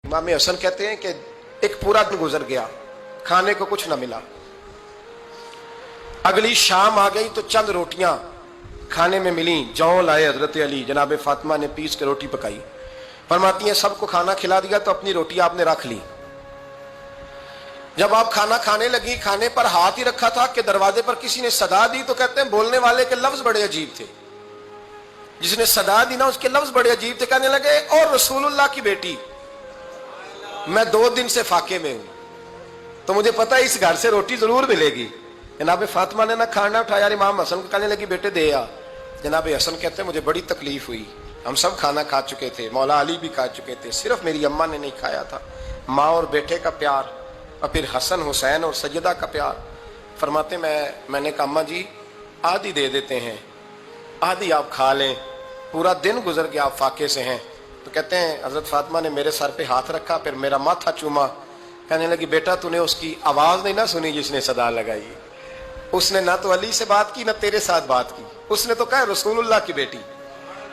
इमाम हसन कहते हैं कि एक पूरा दिन गुजर गया, खाने को कुछ न मिला। अगली शाम आ गई तो चंद रोटियां खाने में मिली। जौ लाए हजरत अली, जनाब फातिमा ने पीस के रोटी पकाई। फरमाती हैं सबको खाना खिला दिया तो अपनी रोटी आपने रख ली। जब आप खाना खाने लगी, खाने पर हाथ ही रखा था कि दरवाजे पर किसी ने सदा दी। तो कहते हैं बोलने वाले के लफ्ज बड़े अजीब थे, जिसने सदा दी ना उसके लफ्ज बड़े अजीब थे। कहने लगे और रसूलुल्लाह की बेटी, मैं 2 दिन से फाके में हूं, तो मुझे पता है इस घर से रोटी जरूर मिलेगी। जनाब फातिमा ने ना खाना उठाया, इमाम हसन को कहने लगी बेटे दे आ। जनाब हसन कहते हैं मुझे बड़ी तकलीफ हुई, हम सब खाना खा चुके थे, मौला अली भी खा चुके थे, सिर्फ मेरी अम्मा ने नहीं खाया था। माँ और बेटे का प्यार और फिर हसन हुसैन और सैयदा का प्यार। फरमाते मैंने कहा अम्मा जी आधी दे देते हैं, आधी आप खा लें, पूरा दिन गुजर गया आप फाके से हैं। तो कहते हैं हजरत फातिमा ने मेरे सर पे हाथ रखा, फिर मेरा माथा चूमा। कहने लगी बेटा तूने उसकी आवाज नहीं ना सुनी जिसने सदा लगाई, उसने ना तो अली से बात की ना तेरे साथ बात की, उसने तो कहा रसूलुल्लाह की बेटी।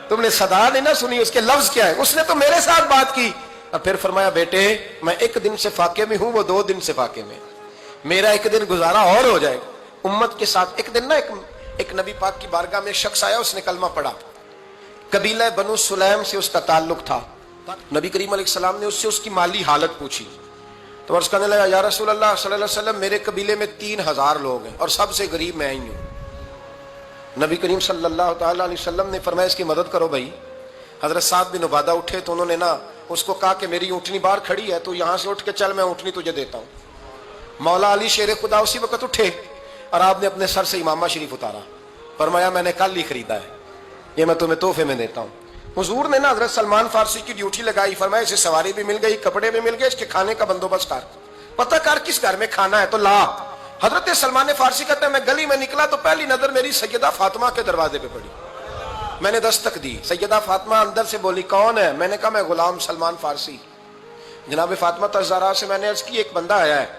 तुमने सदा नहीं ना सुनी, उसके लफ्ज क्या है, उसने तो मेरे साथ बात की। और फिर फरमाया बेटे मैं 1 दिन से फाके में हूं, वो 2 दिन से फाके में, मेरा 1 दिन गुजारा और हो जाएगा उम्मत के साथ। एक दिन ना एक नबी पाक की बारगाह में एक शख्स आया, उसने कलमा पढ़ा, कबीला बनु सुलैम से उसका ताल्लुक था। नबी करीम अलैहिस्सलाम ने उससे उसकी माली हालत पूछी तो अर्ज करने लगा या रसूल अल्लाह सल्लल्लाहु अलैहि वसल्लम मेरे कबीले में 3000 लोग हैं और सबसे गरीब मैं ही हूं। नबी करीम सल्लल्लाहु अलैहि वसल्लम ने फरमाया इसकी मदद करो भाई। हजरत साद बिन उबादा उठे तो उन्होंने ना उसको कहा कि मेरी ऊँटनी बाहर खड़ी है, तो यहां से उठ के चल, मैं ऊँटनी तुझे देता हूं। मौला अली शेर खुदा उसी वक्त उठे और आपने अपने सर से इमामा शरीफ उतारा, फरमाया मैंने कल ही खरीदा है, ये मैं तुम्हें तोहफे में देता हूं। हुजूर ने ना हजरत सलमान फारसी की ड्यूटी लगाई, फरमाया इसे सवारी भी मिल गई, कपड़े भी मिल गए, इसके खाने का बंदोबस्त कर, पता कर किस घर में खाना है तो ला। हजरत सलमान फारसी कहते हैं मैं गली में निकला तो पहली नजर मेरी सैयदा फातिमा के दरवाजे पे पड़ी। मैंने दस्तक दी, सैयदा फातिमा अंदर से बोली कौन है? मैंने कहा मैं गुलाम सलमान फारसी। जनाब फातिमा तज़ारा से मैंने अर्ज की एक बंदा आया है,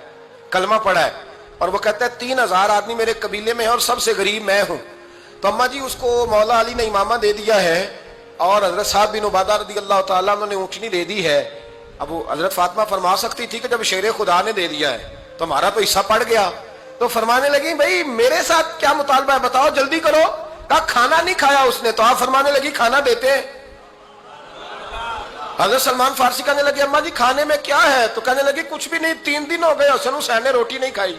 कलमा पढ़ा है और वो कहता है 3000 आदमी मेरे कबीले में है और सबसे गरीब मैं हूं। तो अम्मा जी उसको मौला अली ने इमामा दे दिया है और हजरत साद बिन उबादा रज़ियल्लाहु ताला अन्हु ने ऊँटनी दे दी है। अब वो हजरत फातिमा फरमा सकती थी कि जब शेर खुदा ने दे दिया है तो हमारा तो हिस्सा पड़ गया। तो फरमाने लगी भाई मेरे साथ क्या मुतालबा है बताओ, जल्दी करो। कहा खाना नहीं खाया उसने, तो आप फरमाने लगी खाना देते। हजरत सलमान फारसी कहने लगे अम्मा जी खाने में क्या है? तो कहने लगी कुछ भी नहीं, 3 दिन हो गए हसन हुसैन ने रोटी नहीं खाई,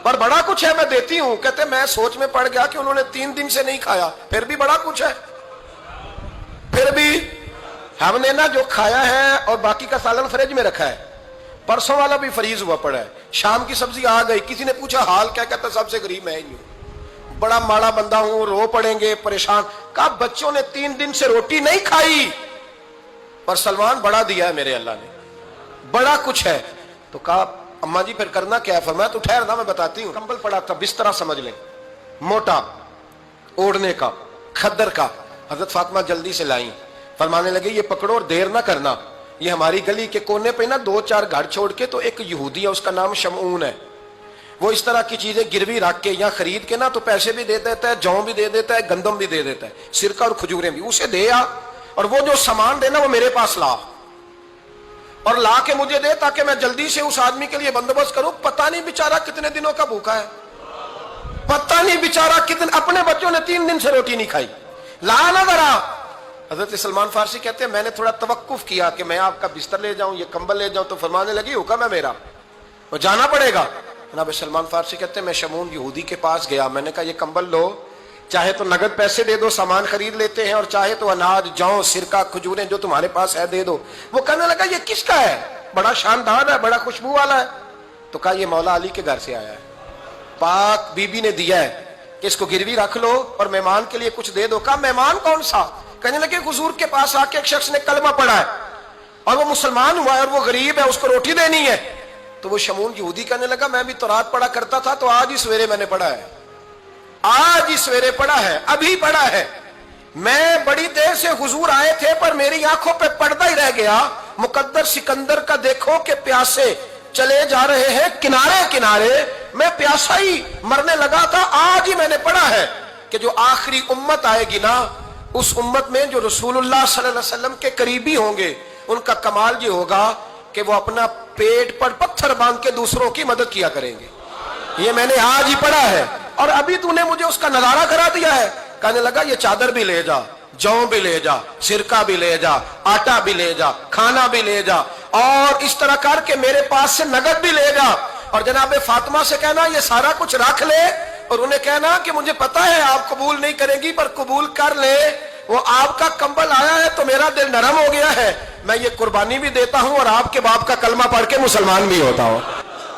पर बड़ा कुछ है मैं देती हूं। कहते मैं सोच में पड़ गया कि उन्होंने 3 दिन से नहीं खाया, फिर भी बड़ा कुछ है, फिर भी हमने ना जो खाया है और बाकी का सालन फ्रिज में रखा है, परसों वाला भी फ्रीज हुआ पड़ा है, शाम की सब्जी आ गई। किसी ने पूछा हाल क्या? कहता सबसे गरीब मैं ही हूं, बड़ा माड़ा बंदा हूं, रो पड़ेंगे परेशान। कहा बच्चों ने 3 दिन से रोटी नहीं खाई पर सलमान बड़ा दिया है मेरे अल्लाह ने, बड़ा कुछ है। तो कहा अम्मा जी फिर करना क्या है? फरमाया तू ठहर ना मैं बताती हूँ। कंबल पड़ा था, बिस्तरा समझ लें, मोटा ओढ़ने का, खद्दर का। हजरत फातिमा जल्दी से लाई, फरमाने लगे ये पकड़ो और देर ना करना। ये हमारी गली के कोने पे ना 2-4 घर छोड़ के तो एक यहूदी है, उसका नाम शमऊन है, वो इस तरह की चीजें गिरवी रख के या खरीद के ना तो पैसे भी दे देता है, जौ भी दे देता है, गंदम भी दे देता है, सिरका और खजूरें भी। उसे दे आ और वो जो सामान देना वो मेरे पास ला और ला के मुझे दे ताकि मैं जल्दी से उस आदमी के लिए बंदोबस्त करूं। पता नहीं बेचारा कितने दिनों का भूखा है, पता नहीं बेचारा कितने, अपने बच्चों ने 3 दिन से रोटी नहीं खाई, ला ना जरा। हजरत सलमान फारसी कहते हैं मैंने थोड़ा तवक्कुफ किया कि मैं आपका बिस्तर ले जाऊं, ये कंबल ले जाऊं, तो फरमाने लगी हुक्म है मेरा, वो जाना पड़ेगा। जनाब सलमान फारसी कहते हैं मैं शमून यहूदी के पास गया, मैंने कहा ये कंबल लो, चाहे तो नगद पैसे दे दो, सामान खरीद लेते हैं, और चाहे तो अनाज जौ सिरका खजूरें जो तुम्हारे पास है दे दो। वो कहने लगा ये किसका है? बड़ा शानदार है, बड़ा खुशबू वाला है। तो कहा ये मौला अली के घर से आया है, पाक बीबी ने दिया है कि इसको गिरवी रख लो और मेहमान के लिए कुछ दे दो। कहा मेहमान कौन सा? कहने लगे हुजूर के पास आके एक शख्स ने कलमा पढ़ा है और वो मुसलमान हुआ है और वो गरीब है, उसको रोटी देनी है। तो वो शमून यहूदी कहने लगा मैं भी तौरात पढ़ा करता था, तो आज ही सवेरे मैंने पढ़ा है, आज ही सवेरे पढ़ा है, अभी पढ़ा है। मैं बड़ी देर से हुजूर आए थे पर मेरी आंखों पे पर्दा ही रह गया। मुकद्दर सिकंदर का देखो कि प्यासे चले जा रहे हैं किनारे किनारे, मैं प्यासा ही मरने लगा था। आज ही मैंने पढ़ा है कि जो आखिरी उम्मत आएगी ना, उस उम्मत में जो रसूलुल्लाह सल्लल्लाहु अलैहि वसल्लम के करीबी होंगे ان کا کمال یہ ہوگا کہ وہ اپنا پیٹ پر پتھر باندھ کے دوسروں کی مدد کیا کریں گے. یہ میں نے آج ہی پڑھا ہے اور ابھی تو نے مجھے اس کا نظارہ کرا دیا ہے. کہنے لگا یہ چادر بھی لے جا, جو بھی لے جا, سرکہ بھی لے جا, آٹا بھی لے جا, کھانا بھی لے جا, اور اس طرح کر کے میرے پاس سے نقد بھی لے جا, اور جناب فاطمہ سے کہنا یہ سارا کچھ رکھ لے, اور انہیں کہنا کہ مجھے پتا ہے آپ قبول نہیں کریں گی پر قبول کر لے, وہ آپ کا کمبل آیا ہے تو میرا دل نرم ہو گیا ہے, میں یہ قربانی بھی دیتا ہوں اور آپ کے باپ کا کلمہ پڑھ کے مسلمان بھی ہوتا ہوں.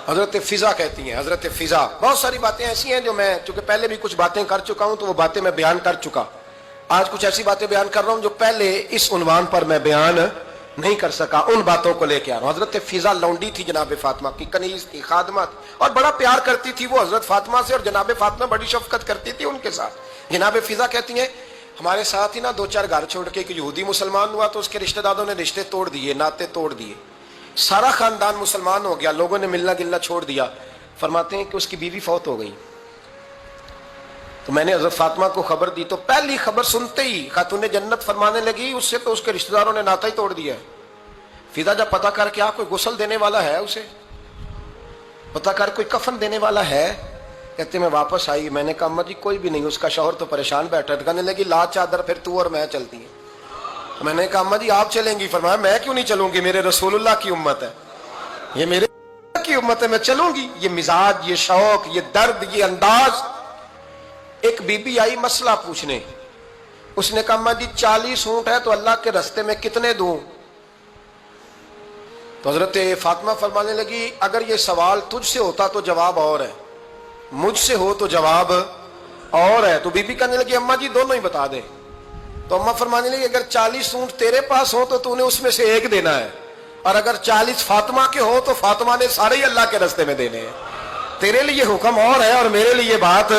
حضرت فضا کہتی ہیں, حضرت فضا. بہت ساری باتیں ایسی ہیں جو میں چونکہ پہلے بھی کچھ باتیں کر چکا ہوں تو وہ باتیں میں بیان کر چکا. آج کچھ ایسی باتیں بیان کر رہا ہوں جو پہلے اس عنوان پر میں بیان نہیں کر سکا, ان باتوں کو لے کے آ رہا ہوں. حضرت فضا لونڈی تھی جناب فاطمہ کی, کنیز تھی, خادمہ تھی, اور بڑا پیار کرتی تھی وہ حضرت فاطمہ سے, اور جناب فاطمہ بڑی شفقت کرتی تھی ان کے ساتھ. جناب فضا کہتی ہیں ہمارے ساتھ ہی نا 2-4 گھر چھوڑ کے ایک یہودی مسلمان ہوا تو اس کے رشتہ داروں نے رشتے توڑ دیے, ناطے توڑ دیے, سارا خاندان مسلمان ہو گیا, لوگوں نے ملنا گلنا چھوڑ دیا. فرماتے ہیں کہ اس کی بیوی فوت ہو گئی. تو میں نے حضرت فاطمہ کو خبر دی تو پہلی خبر سنتے ہی خاتون جنت فرمانے لگی اس سے تو اس کے رشتہ داروں نے ناتا ہی توڑ دیا ہے. فضا جب پتا کر کے کوئی غسل دینے والا ہے, اسے پتا کر کوئی کفن دینے والا ہے, کہتے میں واپس آئی. میں نے کہا اما جی کوئی بھی نہیں, اس کا شوہر تو پریشان بیٹھا. کہنے لگی لا چادر پھر تو اور میں چلتی ہیں. میں نے کہا اما جی آپ چلیں گی؟ فرمایا میں کیوں نہیں چلوں گی, میرے رسول اللہ کی امت ہے, یہ میرے کی امت ہے, میں چلوں گی. یہ مزاج, یہ شوق, یہ درد, یہ انداز. ایک بی بی آئی مسئلہ پوچھنے, اس نے کہا اما جی 40 اونٹ ہے تو اللہ کے رستے میں کتنے دوں؟ تو حضرت فاطمہ فرمانے لگی اگر یہ سوال تجھ سے ہوتا تو جواب اور ہے, مجھ سے ہو تو جواب اور ہے. تو بی بی کہنے لگی اما جی دونوں ہی بتا دیں. تو اما فرمانے لگی اگر 40 اونٹ تیرے پاس ہو تو نے اس میں سے ایک دینا ہے, اور اگر 40 فاطمہ کے ہو تو فاطمہ نے سارے ہی اللہ کے رستے میں دینے ہیں. تیرے لیے حکم اور ہے اور میرے لیے بات